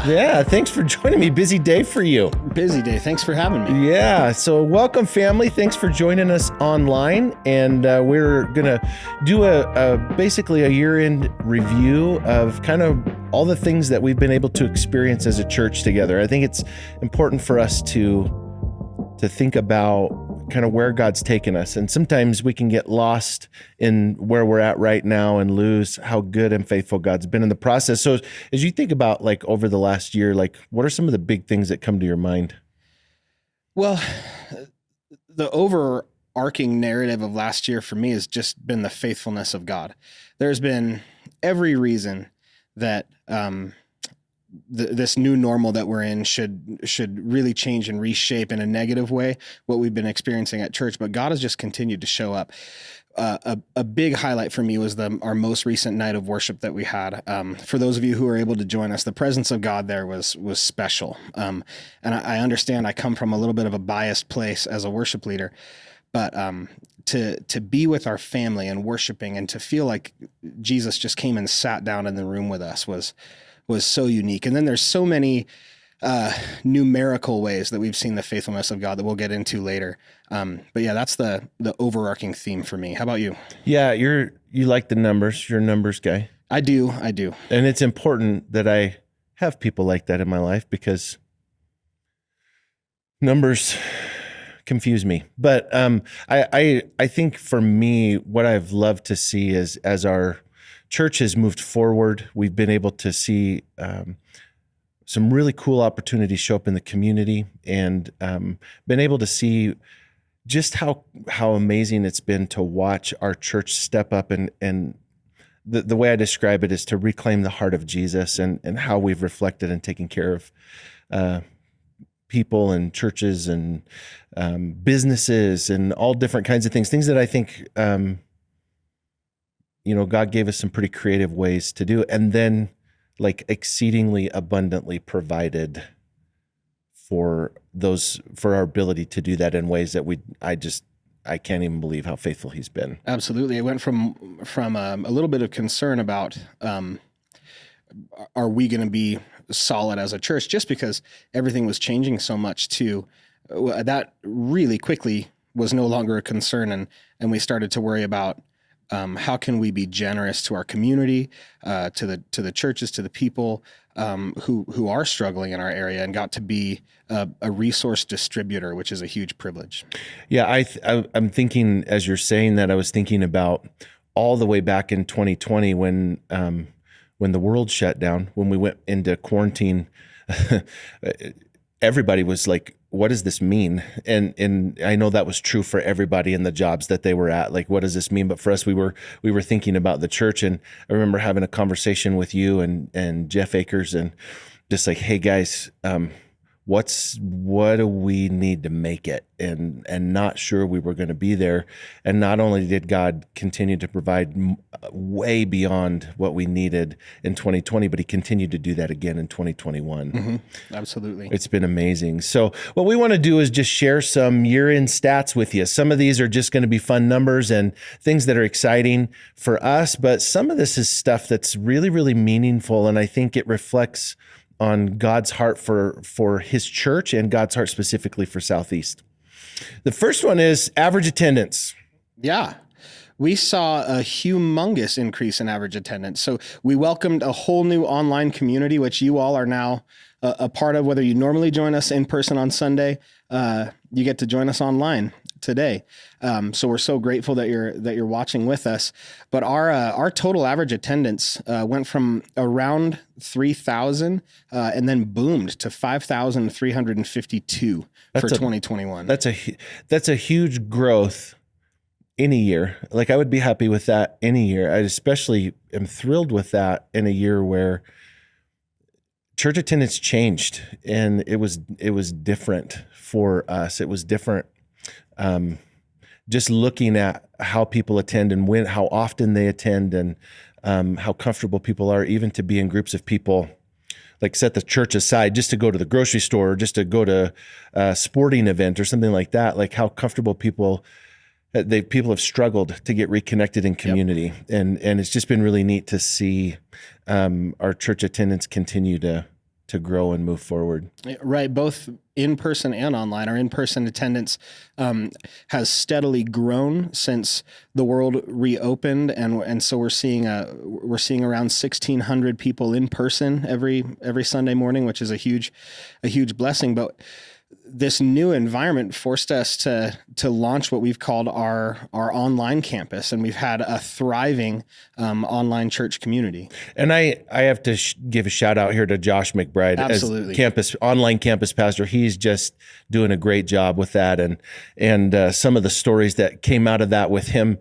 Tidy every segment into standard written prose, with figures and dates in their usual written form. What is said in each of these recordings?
Yeah, thanks for joining me. Busy day for you. Busy day. Thanks for having me. Yeah, so welcome, family. Thanks for joining us online. And we're going to do basically a year-end review of kind of all the things that we've been able to experience as a church together. I think it's important for us to think about kind of where God's taken us. And sometimes we can get lost in where we're at right now and lose how good and faithful God's been in the process. So as you think about like over the last year, like what are some of the big things that come to your mind? Well, the overarching narrative of last year for me has just been the faithfulness of God. There's been every reason that this new normal that we're in should really change and reshape in a negative way what we've been experiencing at church, but God has just continued to show up. A big highlight for me was our most recent night of worship that we had. For those of you who were able to join us, the presence of God there was special. And I understand I come from a little bit of a biased place as a worship leader, but to be with our family and worshiping and to feel like Jesus just came and sat down in the room with us was so unique. And then there's so many numerical ways that we've seen the faithfulness of God that we'll get into later. But yeah, that's the overarching theme for me. How about you? Yeah, you like the numbers. You're a numbers guy. I do. And it's important that I have people like that in my life because numbers confuse me. But I think for me, what I've loved to see is as our church has moved forward, we've been able to see some really cool opportunities show up in the community, and been able to see just how amazing it's been to watch our church step up and the way I describe it is to reclaim the heart of Jesus and how we've reflected and taken care of people and churches and businesses and all different kinds of things that I think God gave us some pretty creative ways to do, and then like exceedingly abundantly provided for our ability to do that in ways that I can't even believe how faithful he's been. Absolutely. It went from a little bit of concern about, are we going to be solid as a church, just because everything was changing so much, to that really quickly was no longer a concern. And we started to worry about, how can we be generous to our community, to the churches, to the people who are struggling in our area, and got to be a resource distributor, which is a huge privilege. Yeah, I'm thinking as you're saying that, I was thinking about all the way back in 2020 when the world shut down, when we went into quarantine. Everybody was like, what does this mean? And I know that was true for everybody in the jobs that they were at. Like, what does this mean? But for us, we were thinking about the church. And I remember having a conversation with you and Jeff Akers, and just like, hey guys, what do we need to make it? And not sure we were going to be there. And not only did God continue to provide way beyond what we needed in 2020, but he continued to do that again in 2021. Mm-hmm. Absolutely. It's been amazing. So what we want to do is just share some year-end stats with you. Some of these are just going to be fun numbers and things that are exciting for us, but some of this is stuff that's really, really meaningful. And I think it reflects on God's heart for his church and God's heart specifically for Southeast. The first one is average attendance. Yeah. We saw a humongous increase in average attendance. So we welcomed a whole new online community, which you all are now a part of. Whether you normally join us in person on Sunday, you get to join us online today. So we're so grateful that you're watching with us. But our total average attendance went from around 3,000 and then boomed to 5,352 for 2021. That's a huge growth in a year. Like, I would be happy with that in a year. I especially am thrilled with that in a year where church attendance changed, and it was different for us. It was different. Just looking at how people attend and how often they attend, and how comfortable people are even to be in groups of people, like set the church aside just to go to the grocery store or just to go to a sporting event or something like that, like how comfortable people have struggled to get reconnected in community. Yep. And it's just been really neat to see our church attendance continue to to grow and move forward. Right. Both in person and online. Our in-person attendance has steadily grown since the world reopened. And so we're seeing around 1,600 people in person every Sunday morning, which is a huge blessing. But this new environment forced us to launch what we've called our online campus, and we've had a thriving online church community. And I have to give a shout out here to Josh McBride, Absolutely, as online campus pastor. He's just doing a great job with that, and some of the stories that came out of that with him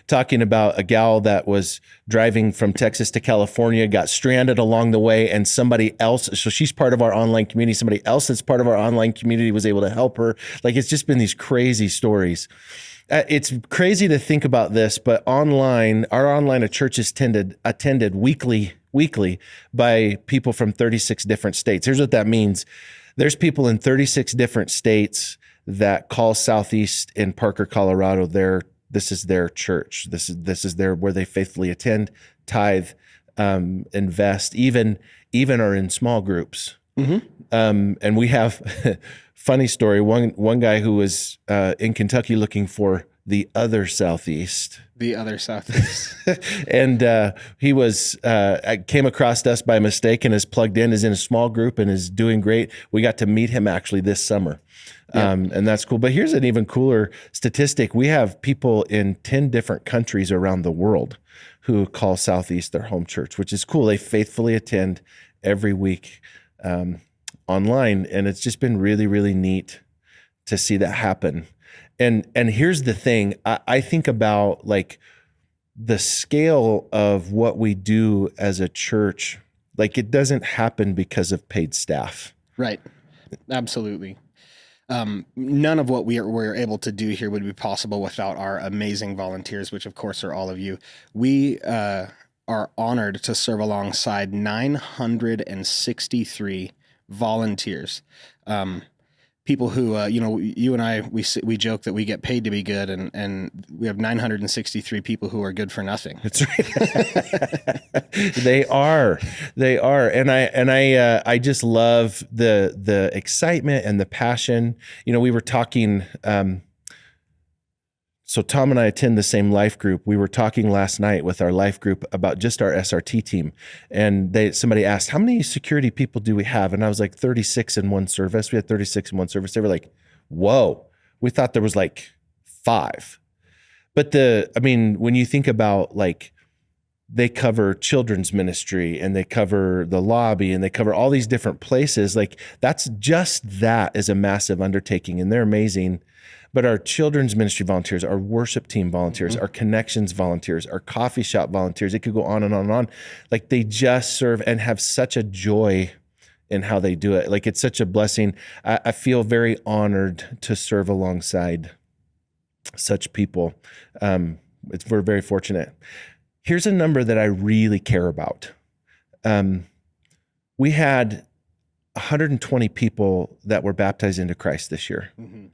talking about a gal that was driving from Texas to California, got stranded along the way, and somebody else, so she's part of our online community, somebody else that's part of our online community was able to help her. Like, it's just been these crazy stories. It's crazy to think about this, but our online church is attended weekly by people from 36 different states. Here's what that means. There's people in 36 different states that call Southeast in Parker, Colorado, this is their church. This is where they faithfully attend, tithe, invest, even are in small groups. Mm-hmm. And we have funny story. One guy who was in Kentucky looking for the other Southeast. And he was came across us by mistake and is plugged in, is in a small group and is doing great. We got to meet him actually this summer. And that's cool. But here's an even cooler statistic. We have people in 10 different countries around the world who call Southeast their home church, which is cool. They faithfully attend every week online. And it's just been really, really neat to see that happen. And here's the thing. I think about like the scale of what we do as a church. Like, it doesn't happen because of paid staff. Right. Absolutely. None of what we're able to do here would be possible without our amazing volunteers, which of course are all of you. We are honored to serve alongside 963 volunteers. People who, you and I, we joke that we get paid to be good, and we have 963 people who are good for nothing. That's right. They are, and I just love the excitement and the passion. We were talking. So Tom and I attend the same life group. We were talking last night with our life group about just our SRT team. And somebody asked, how many security people do we have? And I was like, 36 in one service. We had 36 in one service. They were like, whoa, we thought there was like 5. But when you think about, like, they cover children's ministry and they cover the lobby and they cover all these different places. Like, that is a massive undertaking, and they're amazing. But our children's ministry volunteers, our worship team volunteers, our connections volunteers, our coffee shop volunteers, it could go on and on and on. Like, they just serve and have such a joy in how they do it. Like, it's such a blessing. I feel very honored to serve alongside such people. We're very fortunate. Here's a number that I really care about. We had 120 people that were baptized into Christ this year. Mm-hmm.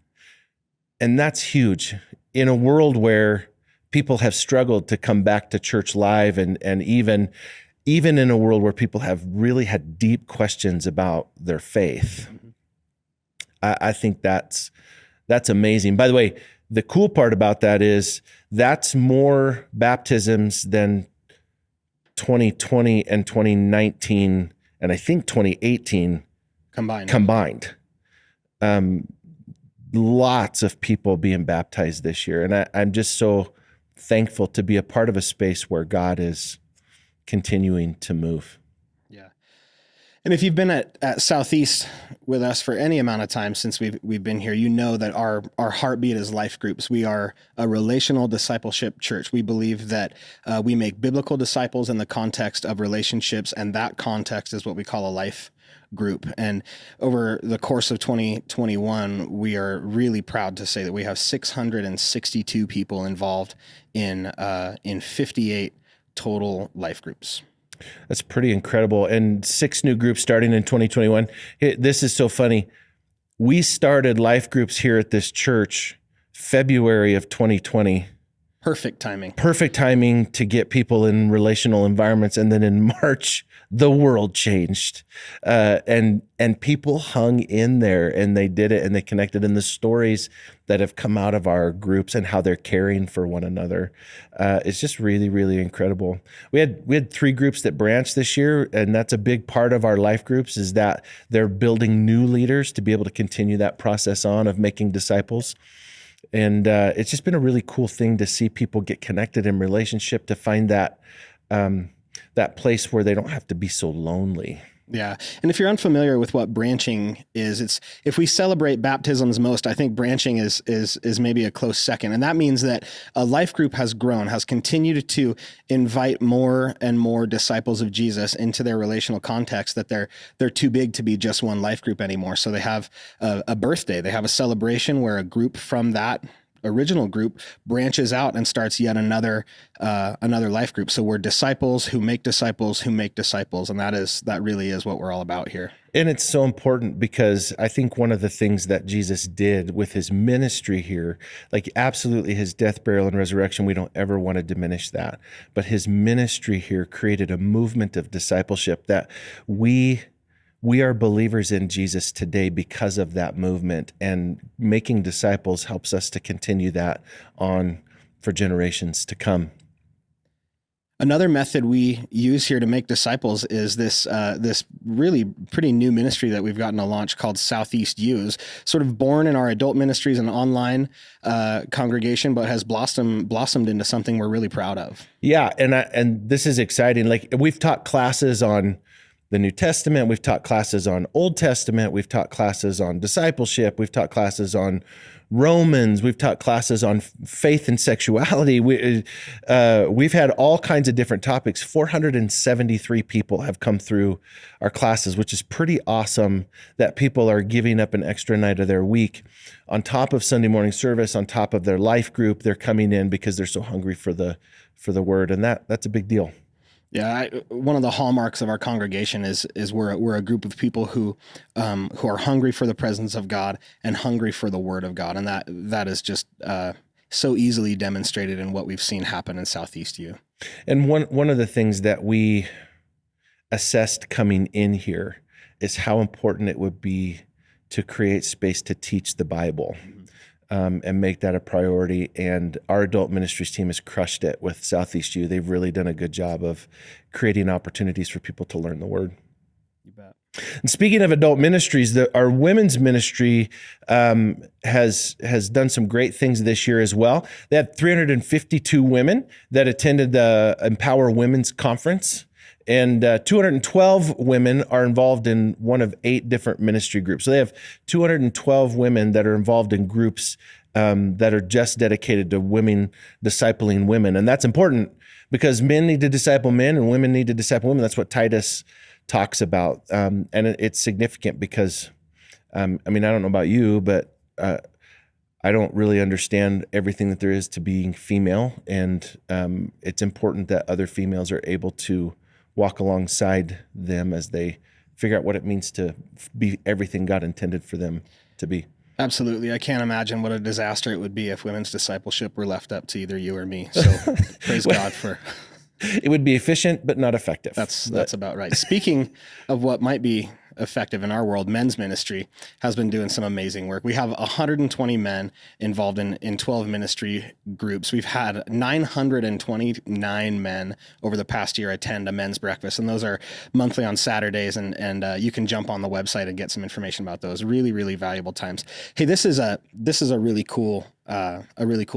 And that's huge in a world where people have struggled to come back to church live, and even in a world where people have really had deep questions about their faith. Mm-hmm. I think that's amazing. By the way, the cool part about that is that's more baptisms than 2020 and 2019, and I think 2018 combined. Lots of people being baptized this year. And I'm just so thankful to be a part of a space where God is continuing to move. Yeah. And if you've been at Southeast with us for any amount of time since we've been here, you know that our heartbeat is life groups. We are a relational discipleship church. We believe that we make biblical disciples in the context of relationships, and that context is what we call a life group. And over the course of 2021, we are really proud to say that we have 662 people involved in 58 total life groups. That's pretty incredible. And 6 new groups starting in 2021. This is so funny. We started life groups here at this church February of 2020. Perfect timing to get people in relational environments. And then in March, the world changed, and people hung in there, and they did it, and they connected. And the stories that have come out of our groups and how they're caring for one another, it's just really, really incredible. We had 3 groups that branched this year, and that's a big part of our life groups, is that they're building new leaders to be able to continue that process on of making disciples. And it's just been a really cool thing to see people get connected in relationship, to find that that place where they don't have to be so lonely. Yeah. And if you're unfamiliar with what branching is, if we celebrate baptisms most, I think branching is maybe a close second. And that means that a life group has grown, has continued to invite more and more disciples of Jesus into their relational context, that they're too big to be just one life group anymore. So they have a birthday, they have a celebration where a group from that original group branches out and starts yet another life group. So we're disciples who make disciples who make disciples. And that really is what we're all about here. And it's so important, because I think one of the things that Jesus did with his ministry here, like absolutely his death, burial, and resurrection, we don't ever want to diminish that. But his ministry here created a movement of discipleship that we are believers in Jesus today because of that movement, and making disciples helps us to continue that on for generations to come. Another method we use here to make disciples is this really pretty new ministry that we've gotten to launch called Southeast U's, sort of born in our adult ministries and online congregation, but has blossomed into something we're really proud of. Yeah, and this is exciting. Like, we've taught classes on the New Testament, we've taught classes on Old Testament, we've taught classes on discipleship, we've taught classes on Romans, we've taught classes on faith and sexuality. We've had all kinds of different topics. 473 people have come through our classes, which is pretty awesome, that people are giving up an extra night of their week on top of Sunday morning service, on top of their life group. They're coming in because they're so hungry for the word, and that's a big deal. Yeah, one of the hallmarks of our congregation is we're a group of people who are hungry for the presence of God and hungry for the Word of God, and that is just so easily demonstrated in what we've seen happen in Southeast U. And one of the things that we assessed coming in here is how important it would be to create space to teach the Bible. And make that a priority. And our adult ministries team has crushed it with Southeast U. They've really done a good job of creating opportunities for people to learn the Word. You bet. And speaking of adult ministries, our women's ministry has done some great things this year as well. They had 352 women that attended the Empower Women's Conference. And 212 women are involved in one of 8 different ministry groups. So they have 212 women that are involved in groups that are just dedicated to women, discipling women. And that's important, because men need to disciple men and women need to disciple women. That's what Titus talks about. And it's significant because, I don't know about you, but I don't really understand everything that there is to being female. And it's important that other females are able to walk alongside them as they figure out what it means to be everything God intended for them to be. Absolutely. I can't imagine what a disaster it would be if women's discipleship were left up to either you or me. So praise God for... It would be efficient, but not effective. That's about right. Speaking of what might be effective in our world, men's ministry has been doing some amazing work. We have 120 men involved in 12 ministry groups. We've had 929 men over the past year attend a men's breakfast, and those are monthly on Saturdays, and you can jump on the website and get some information about those. Really, really valuable times. Hey, this is a really cool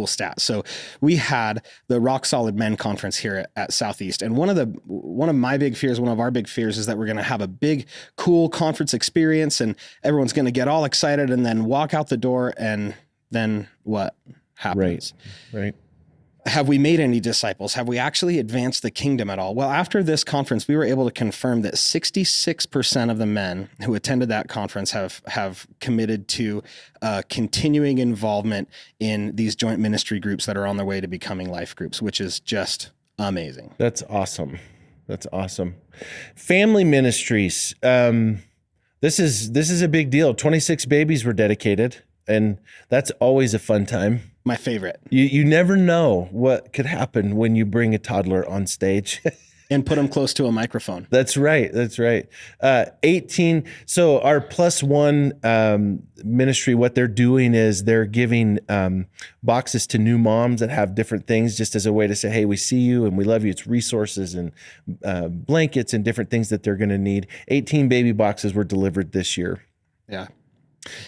stat. So we had the Rock Solid Men Conference here at Southeast, and one of our big fears is that we're going to have a big, cool conference experience, and everyone's going to get all excited and then walk out the door, and then what happens? Right. Have we made any disciples? Have we actually advanced the kingdom at all? Well, after this conference, we were able to confirm that 66% of the men who attended that conference have committed to continuing involvement in these joint ministry groups that are on their way to becoming life groups, which is just amazing. That's awesome. Family ministries. This is a big deal. 26 babies were dedicated, and that's always a fun time. My favorite. You never know what could happen when you bring a toddler on stage. And put them close to a microphone. That's right. That's right. 18. So our plus one ministry, what they're doing is they're giving boxes to new moms that have different things, just as a way to say, hey, we see you and we love you. It's resources and blankets and different things that they're going to need. 18 baby boxes were delivered this year. Yeah.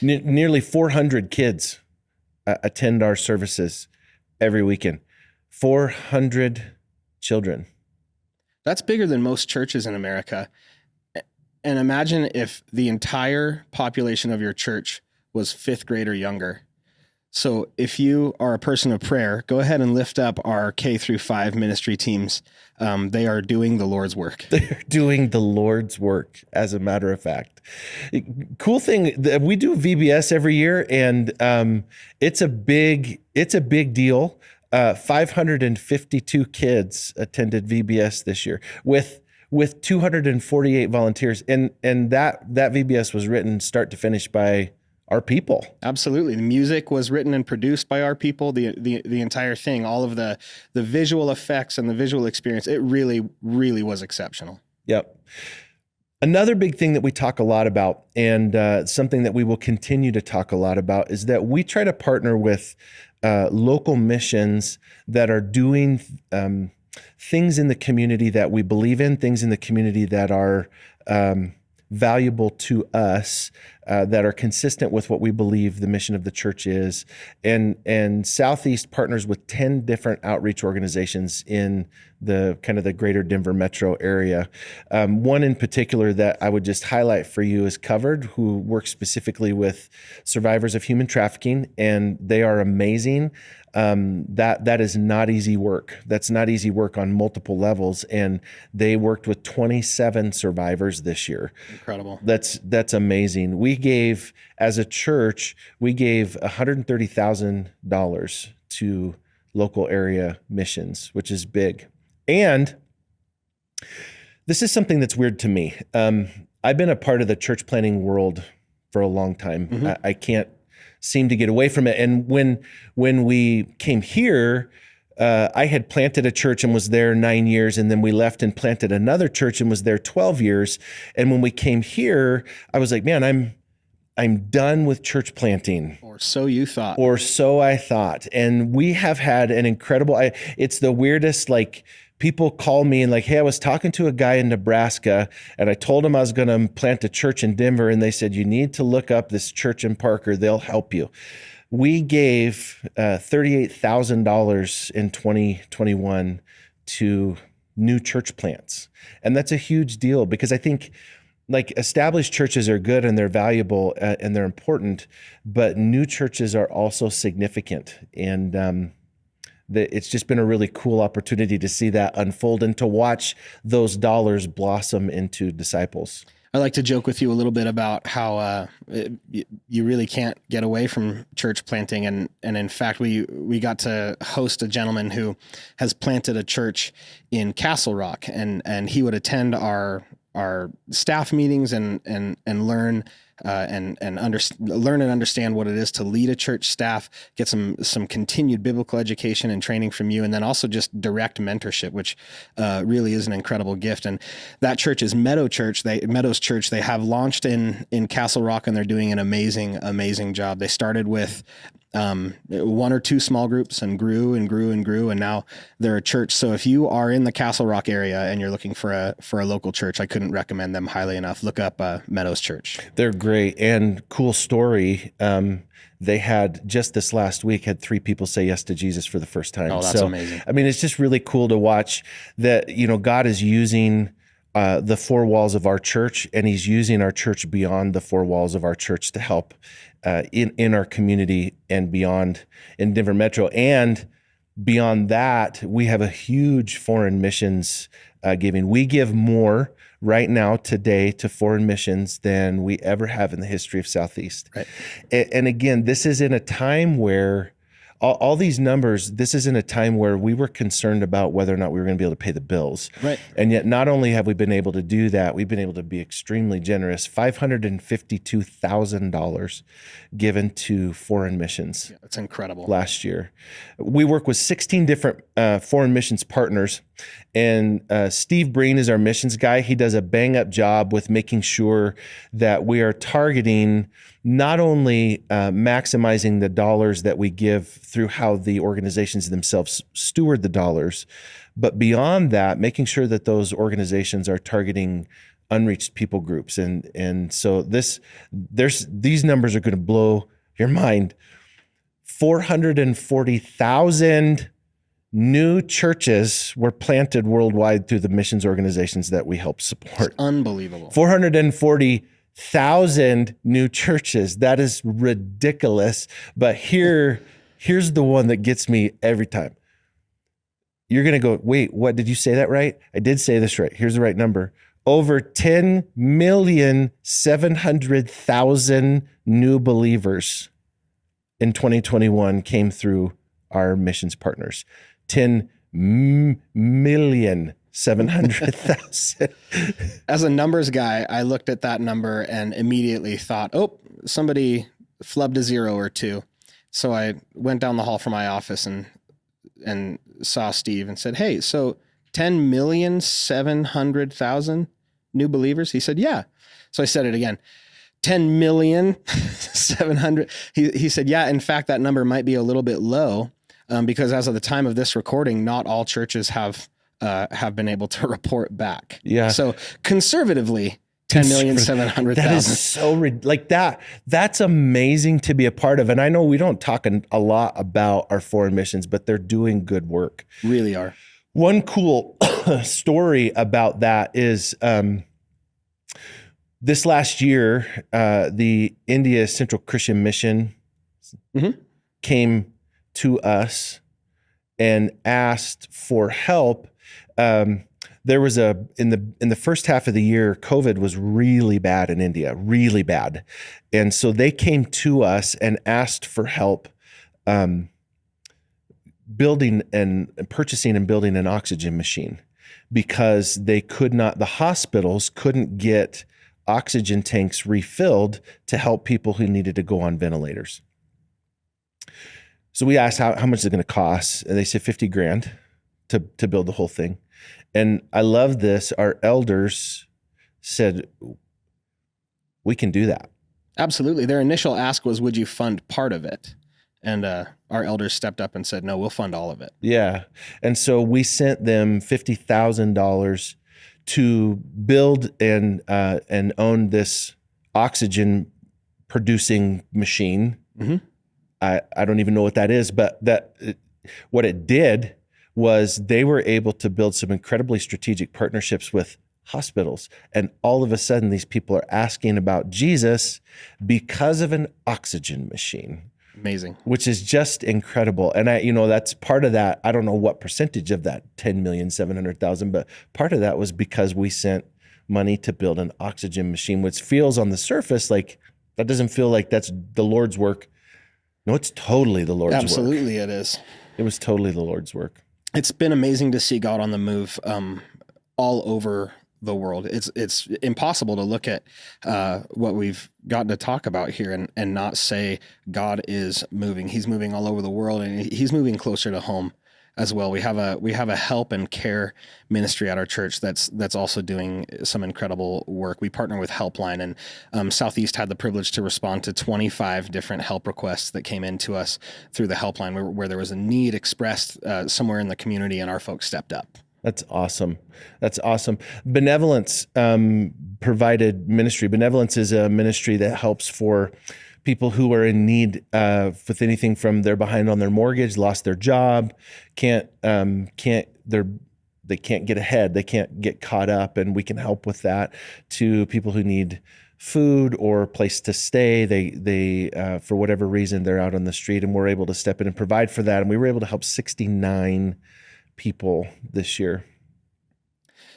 Nearly 400 kids attend our services every weekend. 400 children. That's bigger than most churches in America. And imagine if the entire population of your church was 5th grade or younger. So if you are a person of prayer, go ahead and lift up our K through 5 ministry teams. They are doing the Lord's work. They're doing the Lord's work, as a matter of fact. Cool thing, we do VBS every year, and it's a big deal. 552 kids attended VBS this year with 248 volunteers, and that VBS was written start to finish by our people. Absolutely. The music was written and produced by our people, the entire thing, all of the visual effects and the visual experience. It really, really was exceptional. Yep. Another big thing that we talk a lot about, and something that we will continue to talk a lot about, is that we try to partner with local missions that are doing things in the community that we believe in, things in the community that are valuable to us, that are consistent with what we believe the mission of the church is. And Southeast partners with 10 different outreach organizations in the kind of the greater Denver metro area. One in particular that I would just highlight for you is Covered, who works specifically with survivors of human trafficking, and they are amazing. That is not easy work. That's not easy work on multiple levels. And they worked with 27 survivors this year. Incredible. That's amazing. We gave, as a church, $130,000 to local area missions, which is big. And this is something that's weird to me. I've been a part of the church planting world for a long time. Mm-hmm. I can't seem to get away from it. And when we came here, I had planted a church and was there 9 years, and then we left and planted another church and was there 12 years. And when we came here, I was like, man, I'm done with church planting. Or so you thought. Or so I thought. And we have had an incredible, it's the weirdest, like, people call me and like, hey, I was talking to a guy in Nebraska and I told him I was going to plant a church in Denver. And they said, you need to look up this church in Parker. They'll help you. We gave $38,000 in 2021 to new church plants. And that's a huge deal, because I think like established churches are good and they're valuable and they're important, but new churches are also significant. And it's just been a really cool opportunity to see that unfold and to watch those dollars blossom into disciples. I like to joke with you a little bit about how you really can't get away from church planting. And in fact, we got to host a gentleman who has planted a church in Castle Rock, and he would attend our staff meetings and learn and learn and understand what it is to lead a church staff, get some continued biblical education and training from you, and then also just direct mentorship, which really is an incredible gift. And that church is Meadows Church. They have launched in Castle Rock, and they're doing an amazing job. They started with 1 or 2 small groups and grew, and now they're a church. So if you are in the Castle Rock area and you're looking for a local church, I couldn't recommend them highly enough. Look up Meadows Church. They're great. And cool story. They had just this last week had 3 people say yes to Jesus for the first time. Oh, that's amazing. I mean, it's just really cool to watch that, God is using the 4 walls of our church, and he's using our church beyond the 4 walls of our church to help in our community and beyond in Denver Metro. And beyond that, we have a huge foreign missions giving. We give more right now today to foreign missions than we ever have in the history of Southeast. Right. And again, this is in a time where all these numbers, this isn't a time where we were concerned about whether or not we were going to be able to pay the bills. Right. And yet not only have we been able to do that, we've been able to be extremely generous. $552,000 given to foreign missions. Yeah, that's incredible. Last year. We work with 16 different foreign missions partners. And Steve Breen is our missions guy. He does a bang up job with making sure that we are targeting not only maximizing the dollars that we give through how the organizations themselves steward the dollars, but beyond that, making sure that those organizations are targeting unreached people groups. And so these numbers are going to blow your mind. 440,000 new churches were planted worldwide through the missions organizations that we help support. It's unbelievable. 440,000 new churches. That is ridiculous. But here's the one that gets me every time. You're going to go, wait, what? Did you say that right? I did say this right. Here's the right number. Over 10,700,000 new believers in 2021 came through our missions partners. 10,700,000. As a numbers guy, I looked at that number and immediately thought, oh, somebody flubbed a zero or two. So I went down the hall from my office and saw Steve and said, hey, so 10,700,000 new believers? He said, yeah. So I said it again. 10,700,000. He said, yeah, in fact, that number might be a little bit low because as of the time of this recording, not all churches have been able to report back. Yeah. So conservatively, 10,700,000. That is so like that. That's amazing to be a part of. And I know we don't talk a lot about our foreign missions, but they're doing good work. Really are. One cool story about that is this last year, the India Central Christian Mission came to us and asked for help. There was in the first half of the year, COVID was really bad in India, really bad. And so they came to us and asked for help building and purchasing and building an oxygen machine because the hospitals couldn't get oxygen tanks refilled to help people who needed to go on ventilators. So we asked how much is it going to cost? And they said $50,000 to build the whole thing. And I love this. Our elders said, we can do that. Absolutely. Their initial ask was, would you fund part of it? And our elders stepped up and said, no, we'll fund all of it. Yeah. And so we sent them $50,000 to build and own this oxygen producing machine. Mm-hmm. I don't even know what that is, but what it did was they were able to build some incredibly strategic partnerships with hospitals. And all of a sudden, these people are asking about Jesus because of an oxygen machine. Amazing. Which is just incredible. And that's part of that. I don't know what percentage of that 10,700,000, but part of that was because we sent money to build an oxygen machine, which feels on the surface like that doesn't feel like that's the Lord's work. No, it's totally the Lord's work. Absolutely, it is. It was totally the Lord's work. It's been amazing to see God on the move all over the world. It's impossible to look at what we've gotten to talk about here and not say God is moving. He's moving all over the world, and he's moving closer to home as well. We have a help and care ministry at our church that's also doing some incredible work. We partner with Helpline, and Southeast had the privilege to respond to 25 different help requests that came into us through the Helpline where there was a need expressed somewhere in the community, and our folks stepped up. That's awesome. That's awesome. Benevolence provided ministry. Benevolence is a ministry that helps for people who are in need with anything from they're behind on their mortgage, lost their job, they can't get ahead, they can't get caught up, and we can help with that, to people who need food or a place to stay. They for whatever reason they're out on the street, and we're able to step in and provide for that. And we were able to help 69 people this year.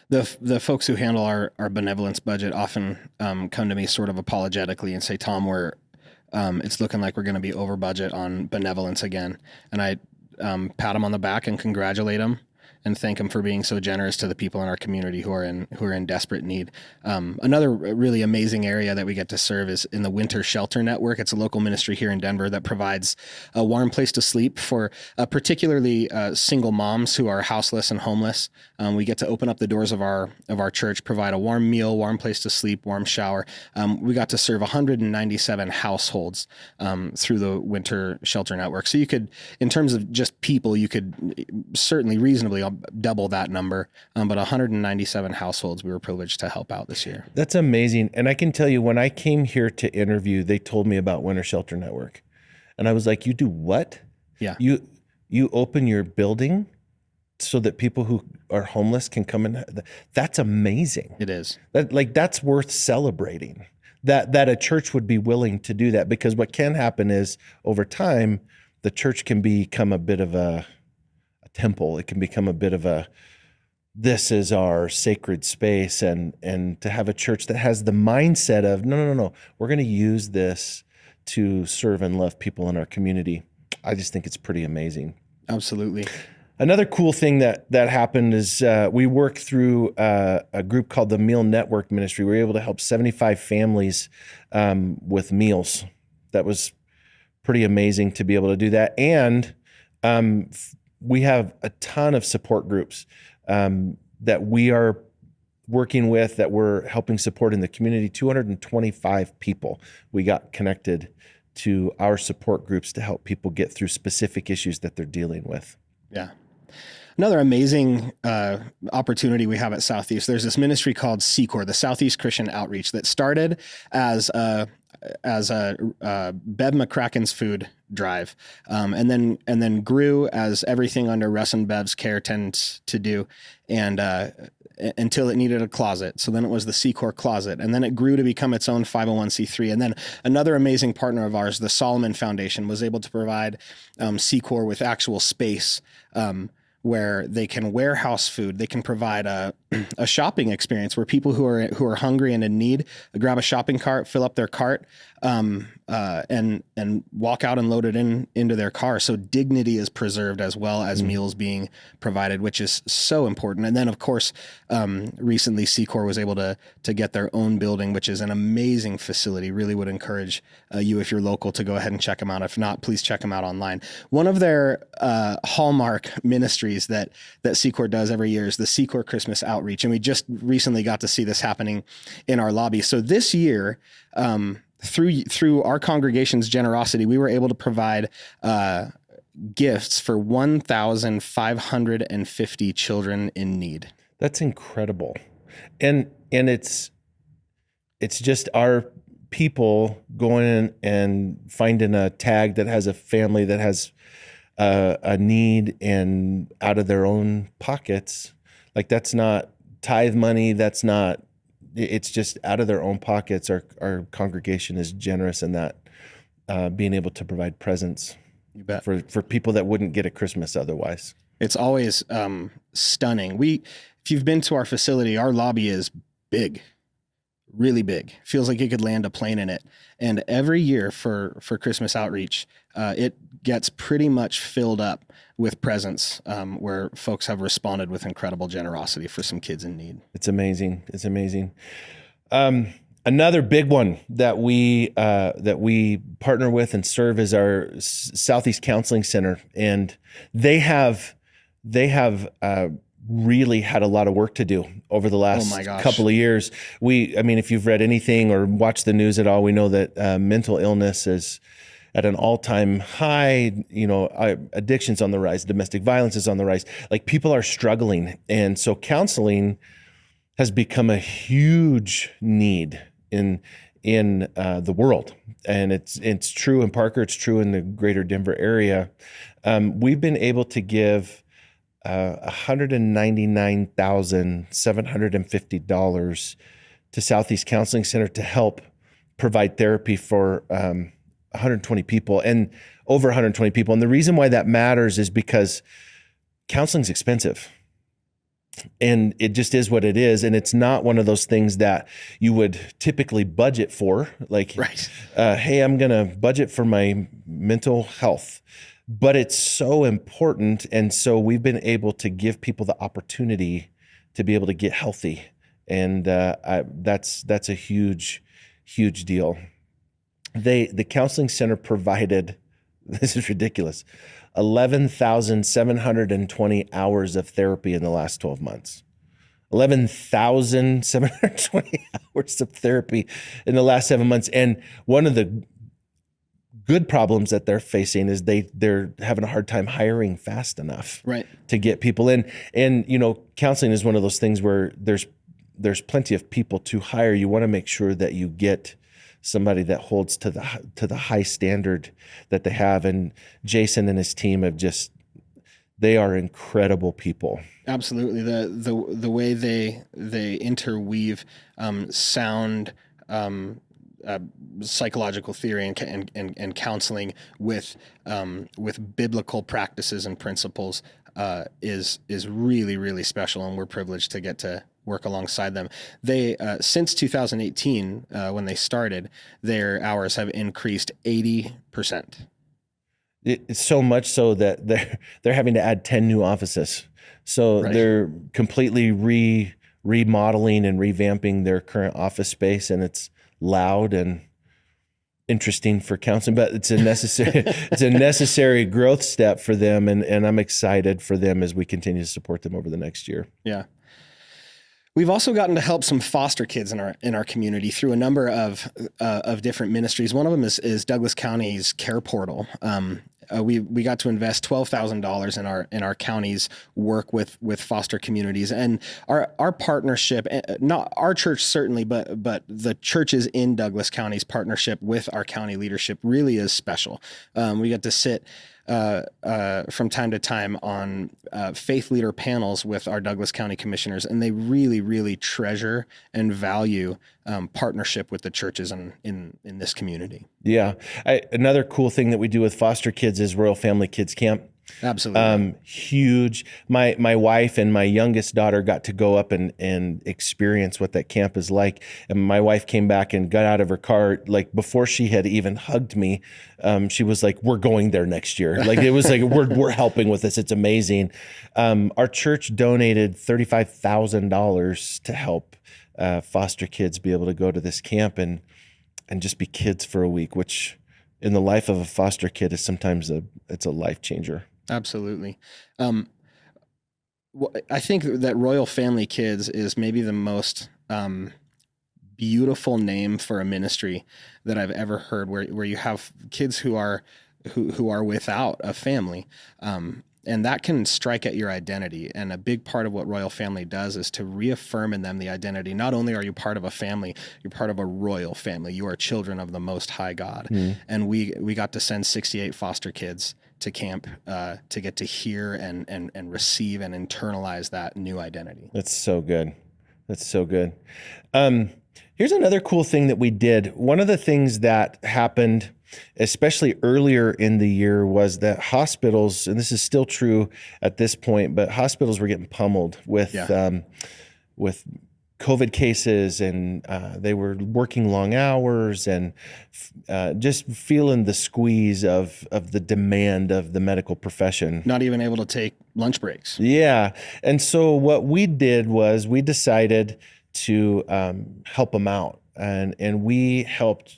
The folks who handle our benevolence budget often come to me sort of apologetically and say, Tom, we're it's looking like we're going to be over budget on benevolence again. And I pat him on the back and congratulate him and thank him for being so generous to the people in our community who are in desperate need. Another really amazing area that we get to serve is in the Winter Shelter Network. It's a local ministry here in Denver that provides a warm place to sleep for particularly single moms who are houseless and homeless. We get to open up the doors of our church, provide a warm meal, warm place to sleep, warm shower. We got to serve 197 households through the Winter Shelter Network. So you could, in terms of just people, you could certainly reasonably double that number. But 197 households we were privileged to help out this year. That's amazing. And I can tell you, when I came here to interview, they told me about Winter Shelter Network. And I was like, you do what? Yeah. You open your building so that people who are homeless can come in. That's amazing. It is. That's worth celebrating. That a church would be willing to do that, because what can happen is over time, the church can become a bit of a temple. It can become a bit of this is our sacred space, and to have a church that has the mindset of no, we're going to use this to serve and love people in our community. I just think it's pretty amazing. Absolutely. Another cool thing that happened is we worked through a group called the Meal Network Ministry. We were able to help 75 families with meals. That was pretty amazing to be able to do that. And we have a ton of support groups that we are working with, that we're helping support in the community. 225 people we got connected to our support groups to help people get through specific issues that they're dealing with. Yeah. Another amazing opportunity we have at Southeast, there's this ministry called SECOR, the Southeast Christian Outreach, that started as a Bev McCracken's food drive, and then grew as everything under Russ and Bev's care tends to do, and until it needed a closet. So then it was the SECOR closet, and then it grew to become its own 501c3. And then another amazing partner of ours, the Solomon Foundation, was able to provide SECOR with actual space where they can warehouse food. They can provide a shopping experience where people who are hungry and in need grab a shopping cart, fill up their cart, and walk out and load it into their car. So dignity is preserved as well as meals being provided, which is so important. And then, of course, recently SECOR was able to get their own building, which is an amazing facility. Really would encourage you, if you're local, to go ahead and check them out. If not, please check them out online. One of their hallmark ministries that SECOR does every year is the SECOR Christmas Outreach. And we just recently got to see this happening in our lobby. So this year, through our congregation's generosity, we were able to provide gifts for 1,550 children in need. That's incredible. And it's just our people going in and finding a tag that has a family that has a need, and out of their own pockets. Like, that's not tithe money. It's just out of their own pockets. Our congregation is generous in that, being able to provide presents You bet. for people that wouldn't get a Christmas otherwise. It's always stunning. If you've been to our facility, our lobby is big, really big. Feels like you could land a plane in it. And every year for Christmas outreach, it gets pretty much filled up with presents where folks have responded with incredible generosity for some kids in need. It's amazing. It's amazing. Another big one that we partner with and serve is our Southeast Counseling Center, and they have really had a lot of work to do over the last couple of years. If you've read anything or watched the news at all, we know that mental illness is at an all-time high. Addiction's on the rise, domestic violence is on the rise. Like, people are struggling, and so counseling has become a huge need in the world, and it's true in Parker. It's true in the greater Denver area. We've been able to give $199,750 to Southeast Counseling Center to help provide therapy for 120 people and over 120 people. And the reason why that matters is because counseling's expensive. and it just is what it is. And it's not one of those things that you would typically budget for. Like, Right. hey, I'm going to budget for my mental health, but it's so important. And so we've been able to give people the opportunity to be able to get healthy. And that's a huge, huge deal. The counseling center provided, this is ridiculous, 11,720 hours of therapy in the last 12 months. 11,720 hours of therapy in the last 7 months. And one of the good problems that they're facing is they're having a hard time hiring fast enough Right. to get people in. And, you know, counseling is one of those things where there's plenty of people to hire. You want to make sure that you get somebody that holds to the high standard that they have. And Jason and his team they are incredible people. Absolutely. The way they interweave sound psychological theory and counseling with biblical practices and principles is really, really special, and we're privileged to get to work alongside them. They since 2018, when they started, their hours have increased 80%. It's so much so that they're having to add 10 new offices. So Right. they're completely remodeling and revamping their current office space, and it's loud and interesting for counseling, but it's a necessary growth step for them, and I'm excited for them as we continue to support them over the next year. Yeah. We've also gotten to help some foster kids in our community through a number of different ministries. One of them is Douglas County's Care Portal. We got to invest $12,000 in our county's work with foster communities, and our partnership, not our church certainly, but the churches in Douglas County's partnership with our county leadership really is special. We get to sit from time to time on faith leader panels with our Douglas County commissioners, and they really, really treasure and value partnership with the churches in this community. Yeah. Another cool thing that we do with foster kids is Royal Family Kids Camp. Absolutely. Huge. My wife and my youngest daughter got to go up and experience what that camp is like. And my wife came back and got out of her car, like before she had even hugged me. She was like, "We're going there next year." Like it was like, we're helping with this. It's amazing. Our church donated $35,000 to help foster kids be able to go to this camp and just be kids for a week, which in the life of a foster kid is sometimes it's a life changer. Absolutely. I think that Royal Family Kids is maybe the most beautiful name for a ministry that I've ever heard, where you have kids who are without a family. And that can strike at your identity. And a big part of what Royal Family does is to reaffirm in them the identity. Not only are you part of a family, you're part of a royal family. You are children of the Most High God. And we got to send 68 foster kids to camp to get to hear and receive and internalize that new identity. That's so good. That's so good. Here's another cool thing that we did. One of the things that happened, especially earlier in the year, was that hospitals, and this is still true at this point, but hospitals were getting pummeled with COVID cases, and they were working long hours and just feeling the squeeze of the demand of the medical profession. Not even able to take lunch breaks. Yeah. And so what we did was we decided to help them out. And we helped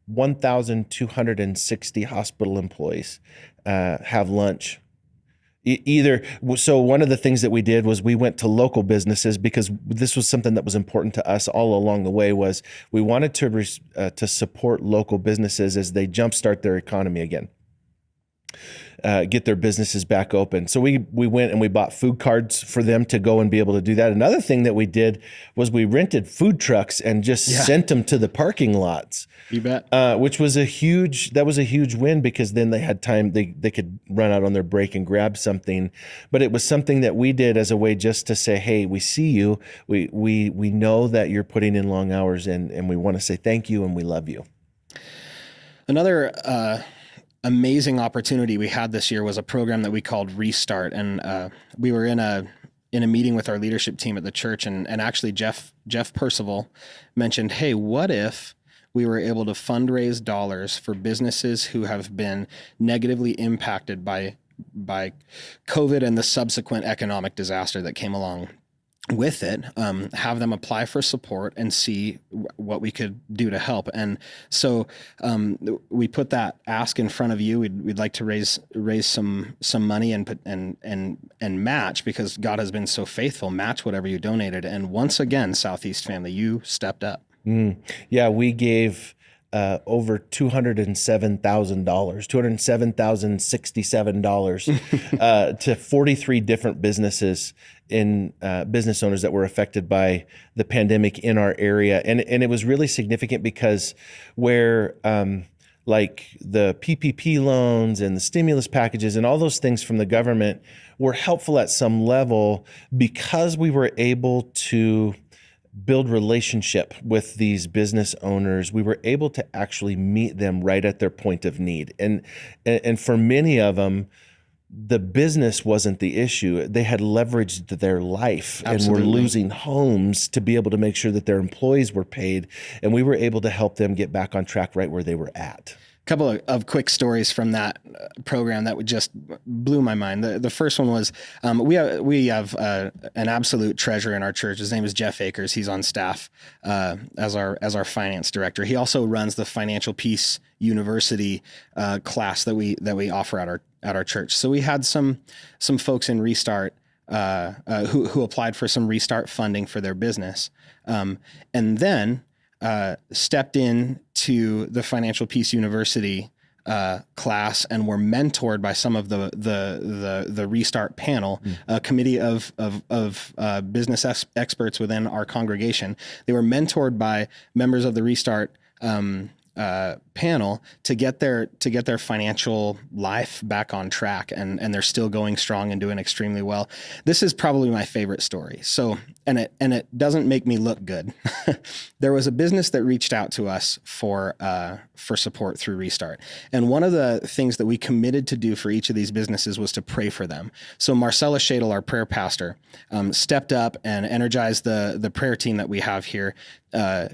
1,260 hospital employees have lunch. So one of the things that we did was we went to local businesses, because this was something that was important to us all along the way. Was we wanted to support local businesses as they jumpstart their economy again, get their businesses back open. So we went and we bought food cards for them to go and be able to do that. Another thing that we did was we rented food trucks and just sent them to the parking lots. You bet. Which was a huge win, because then they had time, they could run out on their break and grab something. But it was something that we did as a way just to say, hey, we see you. We know that you're putting in long hours, and we want to say thank you and we love you. Another amazing opportunity we had this year was a program that we called Restart. And we were in a in a meeting with our leadership team at the church, and actually Jeff Percival mentioned, hey, what if we were able to fundraise dollars for businesses who have been negatively impacted by COVID and the subsequent economic disaster that came along with it, have them apply for support and see what we could do to help. And so we put that ask in front of you. We'd like to raise some money and match, because God has been so faithful, match whatever you donated. And once again, Southeast family, you stepped up. Yeah, we gave over $207,000, $207,067 to 43 different businesses business owners that were affected by the pandemic in our area. And it was really significant because where like the PPP loans and the stimulus packages and all those things from the government were helpful at some level, because we were able to build relationship with these business owners. We were able to actually meet them right at their point of need. And for many of them, the business wasn't the issue. They had leveraged their life. Absolutely. And were losing homes to be able to make sure that their employees were paid. And we were able to help them get back on track right where they were at. Couple of quick stories from that program that would just blew my mind. The first one was we have an absolute treasure in our church. His name is Jeff Akers. He's on staff as our finance director. He also runs the Financial Peace University class that we offer at our church. So we had some folks in Restart who applied for some Restart funding for their business, and then stepped in to the Financial Peace University class and were mentored by some of the Restart panel, a committee of business experts within our congregation. They were mentored by members of the Restart panel to get their financial life back on track, and they're still going strong and doing extremely well. This is probably my favorite story. So, and it doesn't make me look good. There was a business that reached out to us for support through Restart. And one of the things that we committed to do for each of these businesses was to pray for them. So Marcella Shadle, our prayer pastor, stepped up and energized the prayer team that we have here.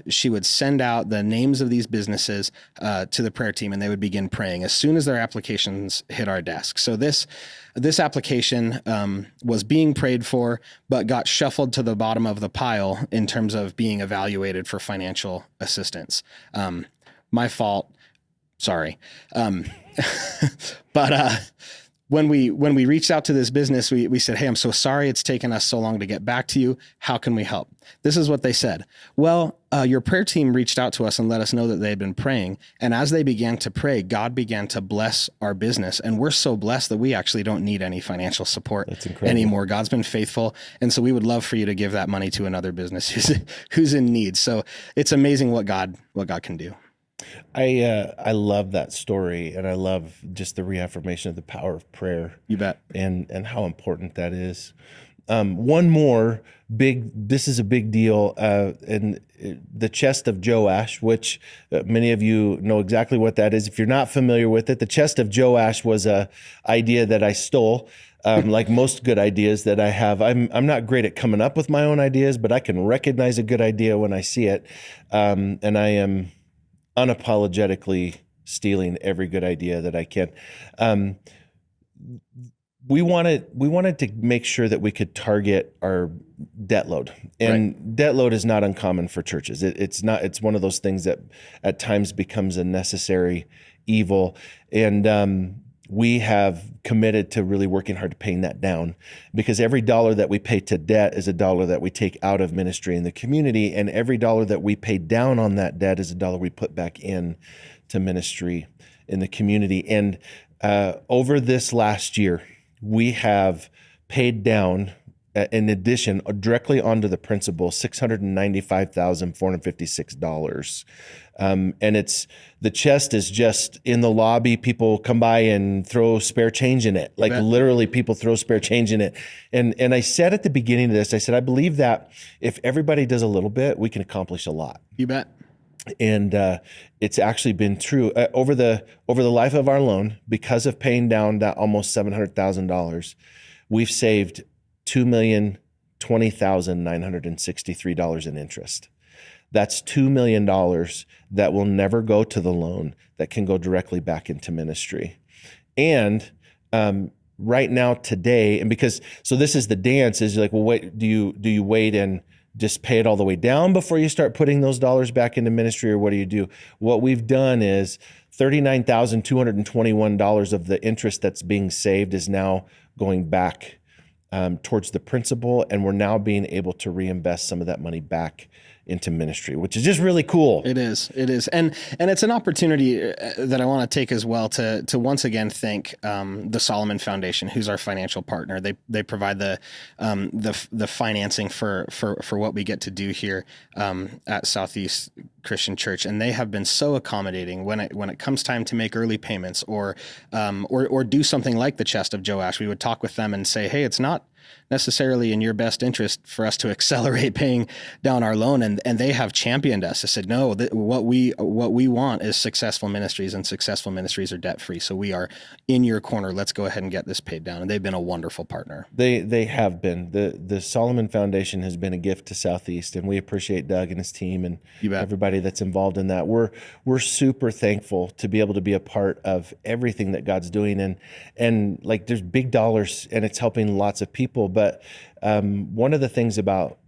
She would send out the names of these businesses to the prayer team, and they would begin praying as soon as their applications hit our desk. So this application was being prayed for, but got shuffled to the bottom of the pile in terms of being evaluated for financial assistance. My fault. Sorry. But when we reached out to this business, we said, hey, I'm so sorry it's taken us so long to get back to you. How can we help? This is what they said. Well, your prayer team reached out to us and let us know that they had been praying. And as they began to pray, God began to bless our business. And we're so blessed that we actually don't need any financial support anymore. God's been faithful. And so we would love for you to give that money to another business who's in need. So it's amazing what God can do. I love that story, and I love just the reaffirmation of the power of prayer. You bet. And how important that is. One more this is a big deal, and the chest of Joash, which many of you know exactly what that is. If you're not familiar with it, the chest of Joash was a idea that I stole. Like most good ideas that I have, I'm not great at coming up with my own ideas, but I can recognize a good idea when I see it, and I am unapologetically stealing every good idea that I can. We wanted to make sure that we could target our debt load, and right. Debt load is not uncommon for churches. It's one of those things that at times becomes a necessary evil. And we have committed to really working hard to paying that down, because every dollar that we pay to debt is a dollar that we take out of ministry in the community. And every dollar that we pay down on that debt is a dollar we put back in to ministry in the community. And over this last year, we have paid down, in addition, directly onto the principal, $695,456. And the chest is just in the lobby. People come by and throw spare change in it. Like literally people throw spare change in it. And I said at the beginning of this, I said, I believe that if everybody does a little bit, we can accomplish a lot. You bet. And it's actually been true over the life of our loan. Because of paying down that almost $700,000, we've saved $2 million $20,963 in interest. That's $2 million that will never go to the loan, that can go directly back into ministry. And right now, today, and so this is the dance, is like, well, wait, do you wait and just pay it all the way down before you start putting those dollars back into ministry, or what do? What we've done is $39,221 of the interest that's being saved is now going back towards the principal, and we're now being able to reinvest some of that money back into ministry, which is just really cool. It is. And it's an opportunity that I want to take as well to once again thank the Solomon Foundation, who's our financial partner. They provide the financing for what we get to do here at Southeast Christian Church, and they have been so accommodating when it comes time to make early payments or do something like the Chest of Joash. We would talk with them and say, hey, it's not necessarily in your best interest for us to accelerate paying down our loan, and they have championed us. They said, no, what we want is successful ministries, and successful ministries are debt free. So we are in your corner. Let's go ahead and get this paid down. And they've been a wonderful partner. They have been. The Solomon Foundation has been a gift to Southeast, and we appreciate Doug and his team and everybody that's involved in that. We're super thankful to be able to be a part of everything that God's doing, and like there's big dollars, and it's helping lots of people. But one of the things about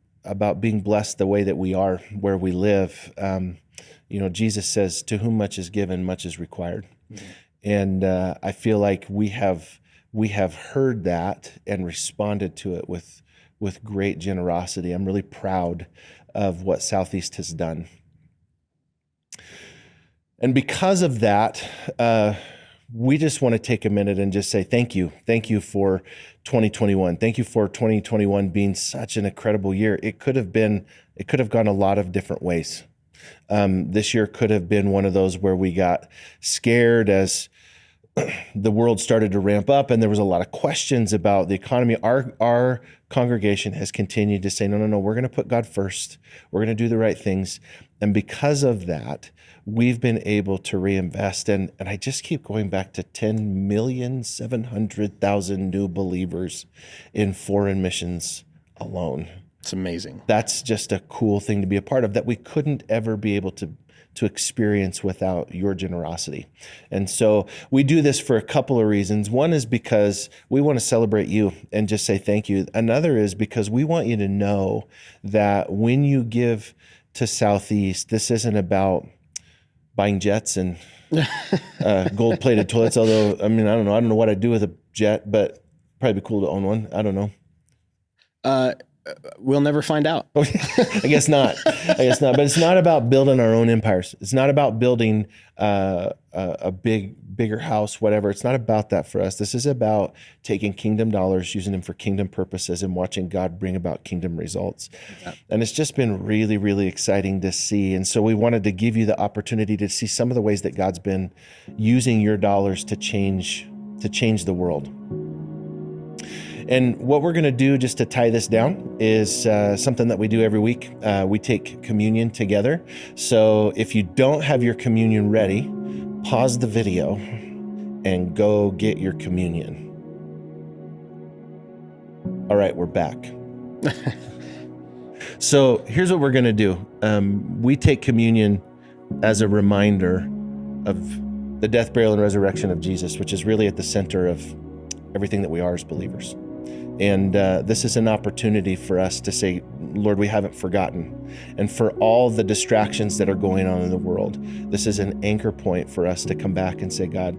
being blessed the way that we are, where we live, Jesus says, to whom much is given, much is required. Mm-hmm. And I feel like we have heard that and responded to it with great generosity. I'm really proud of what Southeast has done. And because of that, we just want to take a minute and just say thank you. Thank you for 2021. Thank you for 2021 being such an incredible year. It could have gone a lot of different ways. This year could have been one of those where we got scared as the world started to ramp up, and there was a lot of questions about the economy. Our congregation has continued to say, no, we're going to put God first. We're going to do the right things. And because of that, we've been able to reinvest. And I just keep going back to 10,700,000 new believers in foreign missions alone. It's amazing. That's just a cool thing to be a part of that we couldn't ever be able to experience without your generosity. And so we do this for a couple of reasons. One is because we want to celebrate you and just say thank you. Another is because we want you to know that when you give to Southeast, this isn't about buying jets and gold-plated toilets. Although, I don't know what I'd do with a jet, but probably be cool to own one. I don't know. We'll never find out. I guess not. But it's not about building our own empires. It's not about building a bigger house, whatever. It's not about that for us. This is about taking kingdom dollars, using them for kingdom purposes, and watching God bring about kingdom results. Yeah. And it's just been really, really exciting to see. And so we wanted to give you the opportunity to see some of the ways that God's been using your dollars to change the world. And what we're going to do, just to tie this down, is something that we do every week. We take communion together. So if you don't have your communion ready, pause the video and go get your communion. All right, we're back. So here's what we're going to do. We take communion as a reminder of the death, burial, and resurrection of Jesus, which is really at the center of everything that we are as believers. And this is an opportunity for us to say, Lord, we haven't forgotten. And for all the distractions that are going on in the world, this is an anchor point for us to come back and say, God,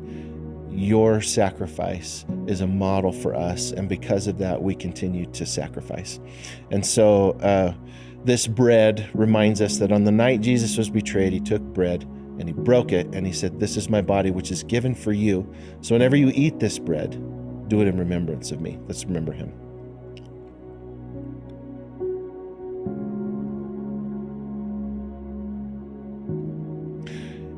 your sacrifice is a model for us. And because of that, we continue to sacrifice. And so this bread reminds us that on the night Jesus was betrayed, he took bread and he broke it. And he said, this is my body, which is given for you. So whenever you eat this bread, do it in remembrance of me. Let's remember him.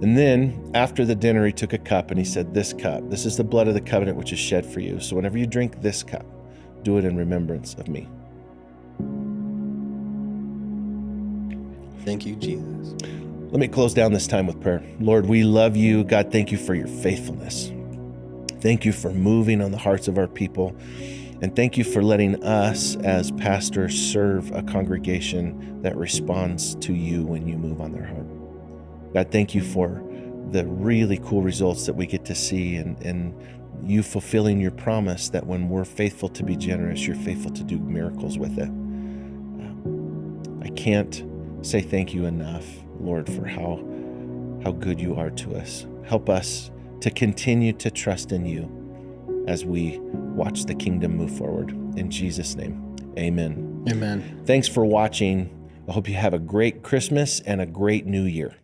And then after the dinner, he took a cup and he said, this cup, this is the blood of the covenant, which is shed for you. So whenever you drink this cup, do it in remembrance of me. Thank you, Jesus. Let me close down this time with prayer. Lord, we love you. God, thank you for your faithfulness. Thank you for moving on the hearts of our people. And thank you for letting us as pastors serve a congregation that responds to you when you move on their heart. God, thank you for the really cool results that we get to see, and you fulfilling your promise that when we're faithful to be generous, you're faithful to do miracles with it. I can't say thank you enough, Lord, for how good you are to us. Help us to continue to trust in you as we watch the kingdom move forward. In Jesus' name, amen. Amen. Thanks for watching. I hope you have a great Christmas and a great new year.